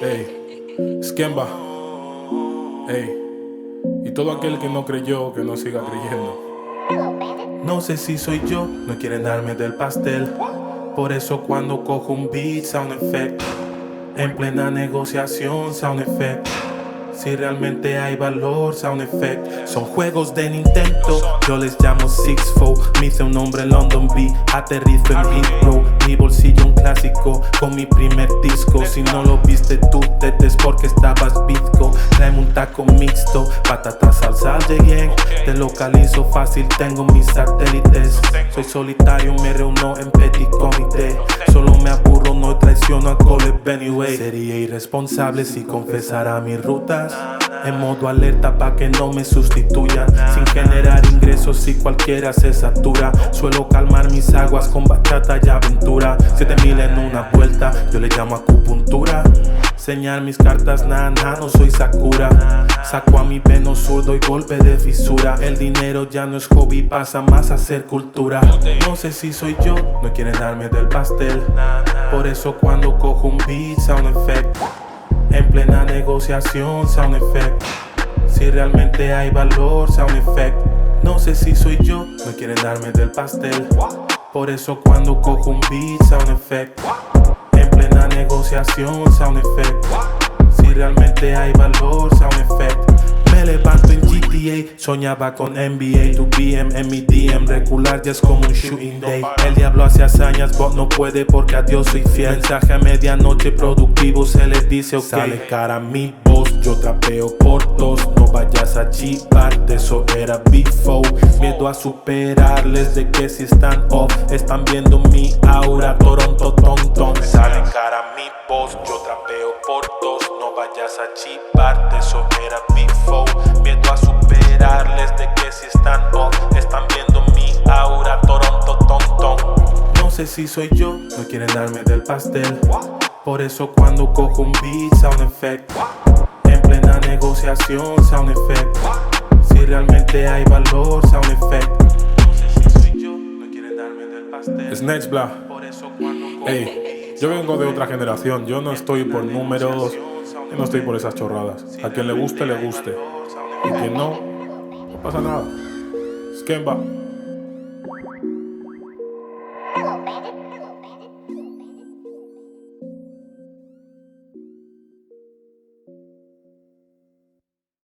Ey, Skemba, ey, y todo aquel que no creyó, que no siga creyendo. No sé si soy yo, no quieren darme del pastel. Por eso cuando cojo un beat, sound effect. En plena negociación, sound effect. Si realmente hay valor, sound effect. Son juegos de Nintendo, yo les llamo Six-Fold. Me hice un nombre en London Beat, aterrizo en Heathrow. Mi bolsillo un clásico, con mi primer disco. Si no lo viste tú, es porque estabas bizco. Traeme un taco mixto, patata salsa de gang. Te localizo fácil, tengo mis satélites. Soy solitario, me reúno en petit comité. Solo me aburro, no traiciono a Cole anyway. Sería irresponsable si confesara mis rutas. En modo alerta pa' que no me sustituyan. Sin generar ingresos si cualquiera se satura. Suelo calmar mis aguas con bachata y aventura. 7000 en una vuelta, yo le llamo acupuntura. Señal mis cartas, nana, no soy Sakura. Saco a mi veno zurdo y golpe de fisura. El dinero ya no es hobby, pasa más a ser cultura. No sé si soy yo, no quieren darme del pastel. Por eso cuando cojo un beat, sound effect. En plena negociación, sound effect. Si realmente hay valor, sound effect. No sé si soy yo, no quieren darme del pastel. Por eso cuando cojo un beat, sound effect. En plena negociación, sound effect. Si realmente hay valor, sound effect. Me levanto en GTA, soñaba con NBA. Tu BM en mi DM, regular ya es como un shooting day. El diablo hace hazañas, but no puede porque a Dios soy fiel. Mensaje a medianoche productivo, se les dice ok. Sale cara mi voz, yo trapeo por dos. No vayas a chivarte, eso era before. Miedo a superarles de que si están off. Están viendo mi aura, Toronto, ton. Sale cara mi voz, yo trapeo por dos. No vayas a chivarte, eso era before. Miedo a superarles de que si están off. Están viendo mi aura, Toronto, ton. No sé si soy yo, no quieren darme del pastel. Por eso cuando cojo un beat, sound effect. En plena negociación, sound effect. Si realmente hay valor, sound effect. No sé si soy yo, no quieren darme del pastel. Snatch Blah. Ey, yo vengo de otra generación. Yo no estoy por números, yo no estoy por esas chorradas. A quien le guste, le guste. Y quien no, no pasa nada. Skemba.